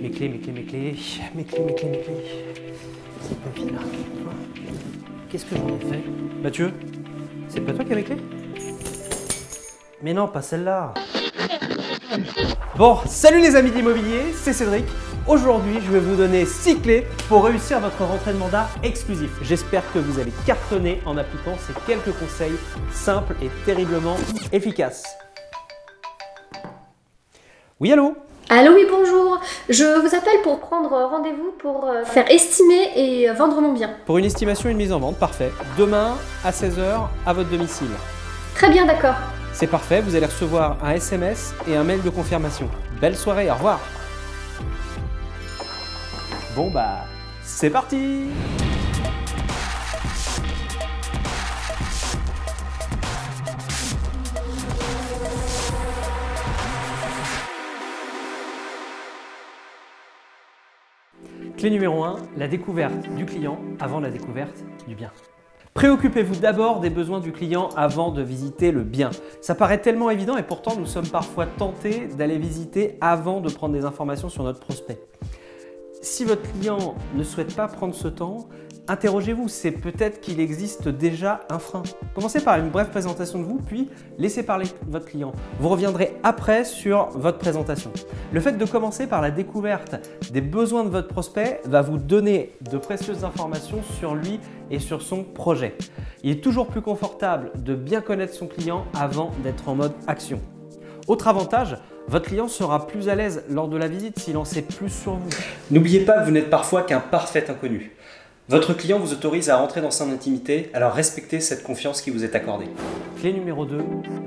Mes clés, mes clés, mes clés, mes clés, mes clés, mes clés. Cette papille là. Qu'est-ce que j'en ai fait? Mathieu, c'est pas toi qui as mes clés? Mais non, pas celle-là. Bon, salut les amis de l'immobilier, c'est Cédric. Aujourd'hui, je vais vous donner 6 clés pour réussir votre rentrée de mandat exclusif. J'espère que vous allez cartonner en appliquant ces quelques conseils simples et terriblement efficaces. Oui, allô? Allô, oui, bonjour. Je vous appelle pour prendre rendez-vous pour faire estimer et vendre mon bien. Pour une estimation et une mise en vente, parfait. Demain à 16 h à votre domicile. Très bien, d'accord. C'est parfait, vous allez recevoir un SMS et un mail de confirmation. Belle soirée, au revoir. Bon bah, c'est parti! Clé numéro 1, la découverte du client avant la découverte du bien. Préoccupez-vous d'abord des besoins du client avant de visiter le bien. Ça paraît tellement évident et pourtant nous sommes parfois tentés d'aller visiter avant de prendre des informations sur notre prospect. Si votre client ne souhaite pas prendre ce temps, interrogez-vous, c'est peut-être qu'il existe déjà un frein. Commencez par une brève présentation de vous, puis laissez parler votre client. Vous reviendrez après sur votre présentation. Le fait de commencer par la découverte des besoins de votre prospect va vous donner de précieuses informations sur lui et sur son projet. Il est toujours plus confortable de bien connaître son client avant d'être en mode action. Autre avantage, votre client sera plus à l'aise lors de la visite s'il en sait plus sur vous. N'oubliez pas que vous n'êtes parfois qu'un parfait inconnu. Votre client vous autorise à rentrer dans son intimité, alors respectez cette confiance qui vous est accordée. Clé numéro 2,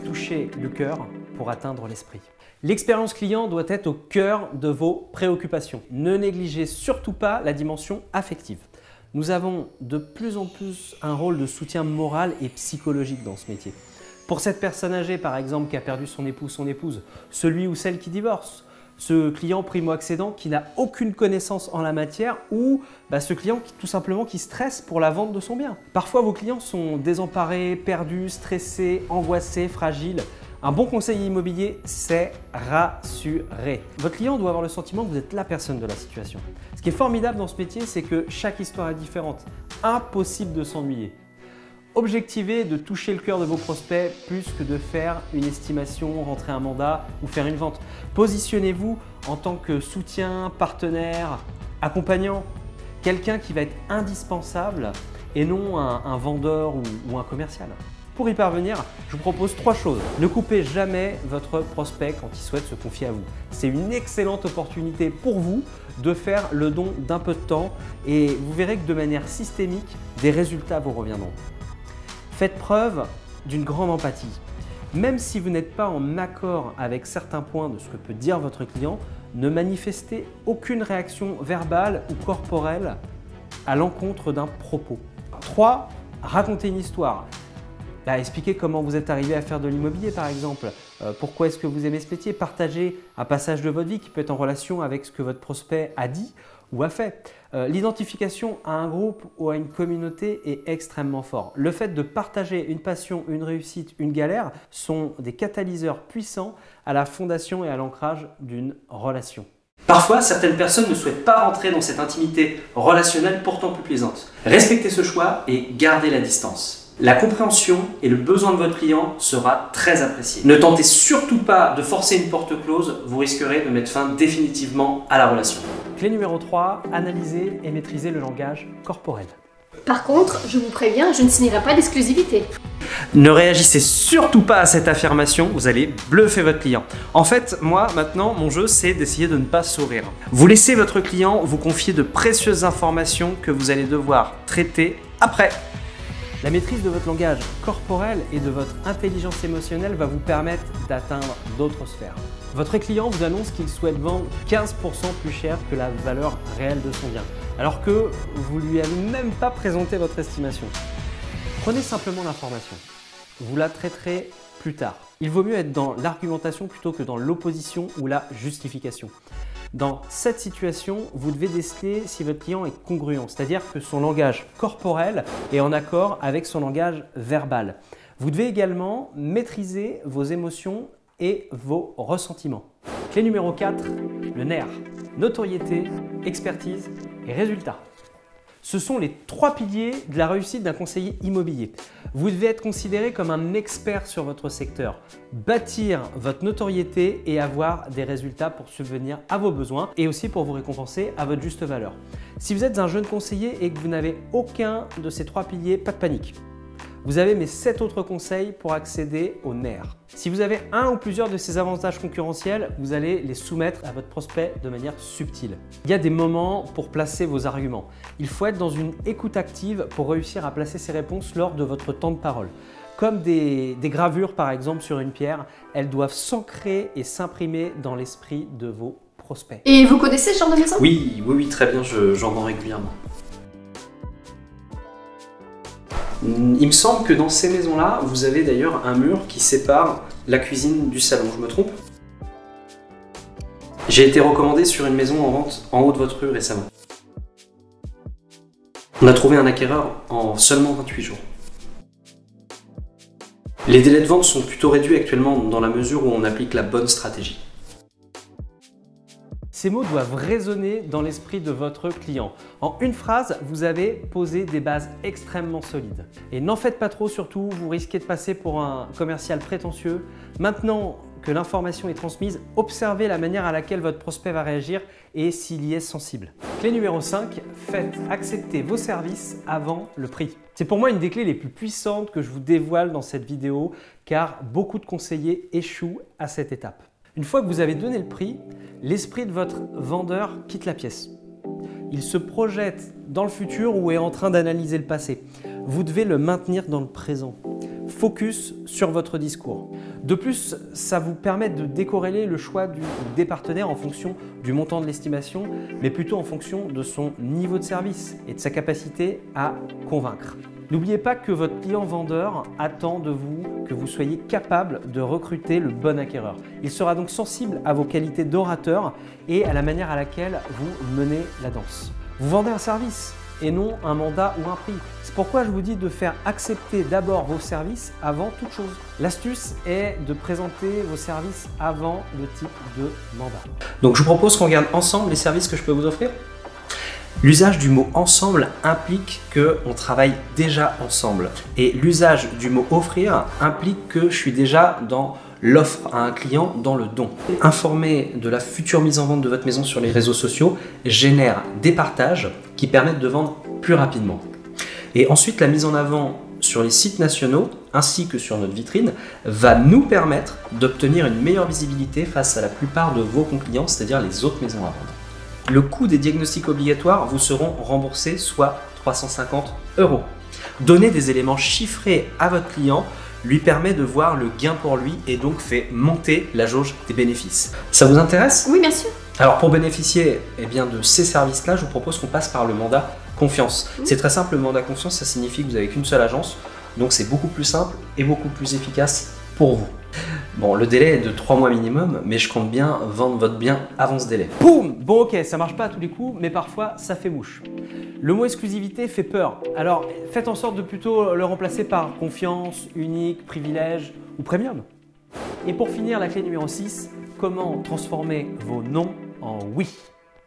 touchez le cœur pour atteindre l'esprit. L'expérience client doit être au cœur de vos préoccupations. Ne négligez surtout pas la dimension affective. Nous avons de plus en plus un rôle de soutien moral et psychologique dans ce métier. Pour cette personne âgée, par exemple, qui a perdu son époux, son épouse, celui ou celle qui divorce, ce client primo-accédant qui n'a aucune connaissance en la matière ou ce client tout simplement qui stresse pour la vente de son bien. Parfois, vos clients sont désemparés, perdus, stressés, angoissés, fragiles. Un bon conseil immobilier, c'est rassurer. Votre client doit avoir le sentiment que vous êtes la personne de la situation. Ce qui est formidable dans ce métier, c'est que chaque histoire est différente. Impossible de s'ennuyer. Objectivez de toucher le cœur de vos prospects plus que de faire une estimation, rentrer un mandat ou faire une vente. Positionnez-vous en tant que soutien, partenaire, accompagnant, quelqu'un qui va être indispensable et non un vendeur ou un commercial. Pour y parvenir, je vous propose 3 choses. Ne coupez jamais votre prospect quand il souhaite se confier à vous. C'est une excellente opportunité pour vous de faire le don d'un peu de temps et vous verrez que de manière systémique, des résultats vous reviendront. Faites preuve d'une grande empathie. Même si vous n'êtes pas en accord avec certains points de ce que peut dire votre client, ne manifestez aucune réaction verbale ou corporelle à l'encontre d'un propos. 3. Racontez une histoire. Expliquez comment vous êtes arrivé à faire de l'immobilier par exemple. Pourquoi est-ce que vous aimez ce métier? Partagez un passage de votre vie qui peut être en relation avec ce que votre prospect a dit ou a fait. L'identification à un groupe ou à une communauté est extrêmement fort. Le fait de partager une passion, une réussite, une galère sont des catalyseurs puissants à la fondation et à l'ancrage d'une relation. Parfois, certaines personnes ne souhaitent pas rentrer dans cette intimité relationnelle pourtant plus plaisante. Respectez ce choix et gardez la distance. La compréhension et le besoin de votre client sera très apprécié. Ne tentez surtout pas de forcer une porte close, vous risquerez de mettre fin définitivement à la relation. Clé numéro 3, analysez et maîtrisez le langage corporel. Par contre, je vous préviens, je ne signerai pas d'exclusivité. Ne réagissez surtout pas à cette affirmation, vous allez bluffer votre client. En fait, moi, maintenant, mon jeu, c'est d'essayer de ne pas sourire. Vous laissez votre client vous confier de précieuses informations que vous allez devoir traiter après. La maîtrise de votre langage corporel et de votre intelligence émotionnelle va vous permettre d'atteindre d'autres sphères. Votre client vous annonce qu'il souhaite vendre 15% plus cher que la valeur réelle de son bien, alors que vous ne lui avez même pas présenté votre estimation. Prenez simplement l'information. Vous la traiterez plus tard. Il vaut mieux être dans l'argumentation plutôt que dans l'opposition ou la justification. Dans cette situation, vous devez déceler si votre client est congruent, c'est-à-dire que son langage corporel est en accord avec son langage verbal. Vous devez également maîtriser vos émotions et vos ressentiments. Clé numéro 4, le nerf. notoriété, expertise et résultats. Ce sont les 3 piliers de la réussite d'un conseiller immobilier. Vous devez être considéré comme un expert sur votre secteur, bâtir votre notoriété et avoir des résultats pour subvenir à vos besoins et aussi pour vous récompenser à votre juste valeur. Si vous êtes un jeune conseiller et que vous n'avez aucun de ces 3 piliers, pas de panique. Vous avez mes 7 autres conseils pour accéder au nerf. Si vous avez un ou plusieurs de ces avantages concurrentiels, vous allez les soumettre à votre prospect de manière subtile. Il y a des moments pour placer vos arguments. Il faut être dans une écoute active pour réussir à placer ces réponses lors de votre temps de parole. Comme des gravures par exemple sur une pierre, elles doivent s'ancrer et s'imprimer dans l'esprit de vos prospects. Et vous connaissez ce genre de maison? Oui, très bien, j'en vends régulièrement. Il me semble que dans ces maisons-là, vous avez d'ailleurs un mur qui sépare la cuisine du salon, je me trompe? J'ai été recommandé sur une maison en vente en haut de votre rue récemment. On a trouvé un acquéreur en seulement 28 jours. Les délais de vente sont plutôt réduits actuellement dans la mesure où on applique la bonne stratégie. Ces mots doivent résonner dans l'esprit de votre client. En une phrase, vous avez posé des bases extrêmement solides. Et n'en faites pas trop surtout, vous risquez de passer pour un commercial prétentieux. Maintenant que l'information est transmise, observez la manière à laquelle votre prospect va réagir et s'il y est sensible. Clé numéro 5, faites accepter vos services avant le prix. C'est pour moi une des clés les plus puissantes que je vous dévoile dans cette vidéo car beaucoup de conseillers échouent à cette étape. Une fois que vous avez donné le prix, l'esprit de votre vendeur quitte la pièce. Il se projette dans le futur ou est en train d'analyser le passé. Vous devez le maintenir dans le présent. Focus sur votre discours. De plus, ça vous permet de décorréler le choix des partenaires en fonction du montant de l'estimation, mais plutôt en fonction de son niveau de service et de sa capacité à convaincre. N'oubliez pas que votre client vendeur attend de vous que vous soyez capable de recruter le bon acquéreur. Il sera donc sensible à vos qualités d'orateur et à la manière à laquelle vous menez la danse. Vous vendez un service et non un mandat ou un prix. C'est pourquoi je vous dis de faire accepter d'abord vos services avant toute chose. L'astuce est de présenter vos services avant le type de mandat. Donc je vous propose qu'on regarde ensemble les services que je peux vous offrir. L'usage du mot « ensemble » implique qu'on travaille déjà ensemble. Et l'usage du mot « offrir » implique que je suis déjà dans l'offre à un client, dans le don. Informer de la future mise en vente de votre maison sur les réseaux sociaux génère des partages qui permettent de vendre plus rapidement. Et ensuite, la mise en avant sur les sites nationaux ainsi que sur notre vitrine va nous permettre d'obtenir une meilleure visibilité face à la plupart de vos concurrents, c'est-à-dire les autres maisons à vendre. Le coût des diagnostics obligatoires vous seront remboursés, soit 350 €. Donner des éléments chiffrés à votre client lui permet de voir le gain pour lui et donc fait monter la jauge des bénéfices. Ça vous intéresse? Oui, bien sûr. Alors pour bénéficier de ces services-là, je vous propose qu'on passe par le mandat confiance. C'est très simple, le mandat confiance, ça signifie que vous n'avez qu'une seule agence, donc c'est beaucoup plus simple et beaucoup plus efficace pour vous. Bon, le délai est de 3 mois minimum, mais je compte bien vendre votre bien avant ce délai. Boum! Bon ok, ça marche pas à tous les coups, mais parfois ça fait mouche. Le mot exclusivité fait peur, alors faites en sorte de plutôt le remplacer par confiance, unique, privilège ou premium. Et pour finir, la clé numéro 6, comment transformer vos non en oui.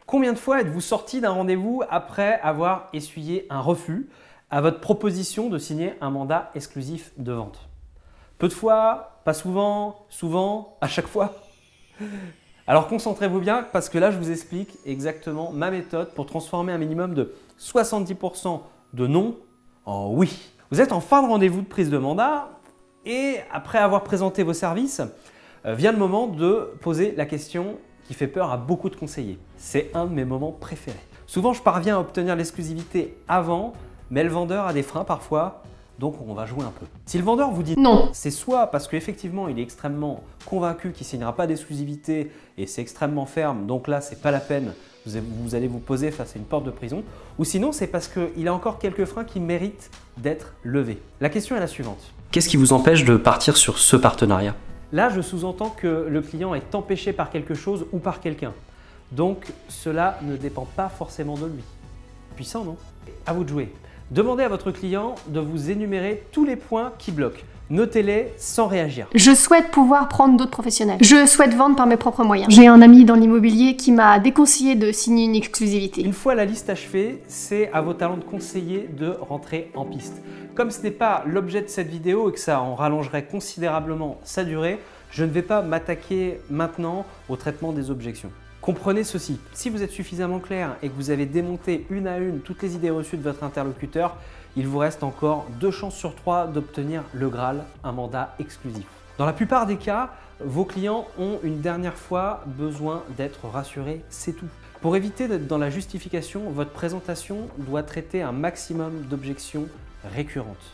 Combien de fois êtes-vous sorti d'un rendez-vous après avoir essuyé un refus à votre proposition de signer un mandat exclusif de vente? Peu de fois, pas souvent, souvent, à chaque fois. Alors concentrez-vous bien parce que là je vous explique exactement ma méthode pour transformer un minimum de 70% de non en oui. Vous êtes en fin de rendez-vous de prise de mandat et après avoir présenté vos services, vient le moment de poser la question qui fait peur à beaucoup de conseillers. C'est un de mes moments préférés. Souvent je parviens à obtenir l'exclusivité avant, mais le vendeur a des freins parfois. Donc on va jouer un peu. Si le vendeur vous dit non, c'est soit parce qu'effectivement il est extrêmement convaincu qu'il ne signera pas d'exclusivité et c'est extrêmement ferme, donc là c'est pas la peine, vous allez vous poser face à une porte de prison, ou sinon c'est parce qu'il a encore quelques freins qui méritent d'être levés. La question est la suivante. Qu'est-ce qui vous empêche de partir sur ce partenariat? Là je sous-entends que le client est empêché par quelque chose ou par quelqu'un. Donc cela ne dépend pas forcément de lui. Puissant, non? À vous de jouer. Demandez à votre client de vous énumérer tous les points qui bloquent. Notez-les sans réagir. Je souhaite pouvoir prendre d'autres professionnels. Je souhaite vendre par mes propres moyens. J'ai un ami dans l'immobilier qui m'a déconseillé de signer une exclusivité. Une fois la liste achevée, c'est à vos talents de conseiller de rentrer en piste. Comme ce n'est pas l'objet de cette vidéo et que ça en rallongerait considérablement sa durée, je ne vais pas m'attaquer maintenant au traitement des objections. Comprenez ceci, si vous êtes suffisamment clair et que vous avez démonté une à une toutes les idées reçues de votre interlocuteur, il vous reste encore 2 chances sur 3 d'obtenir le Graal, un mandat exclusif. Dans la plupart des cas, vos clients ont une dernière fois besoin d'être rassurés, c'est tout. Pour éviter d'être dans la justification, votre présentation doit traiter un maximum d'objections récurrentes.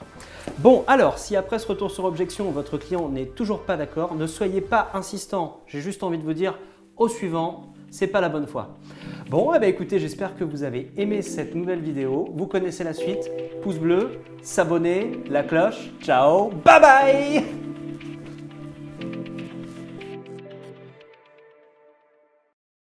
Bon, alors, si après ce retour sur objection, votre client n'est toujours pas d'accord, ne soyez pas insistant. J'ai juste envie de vous dire au suivant, c'est pas la bonne fois. Bon, eh bien, écoutez, j'espère que vous avez aimé cette nouvelle vidéo. Vous connaissez la suite. Pouce bleu, s'abonner, la cloche. Ciao, bye bye!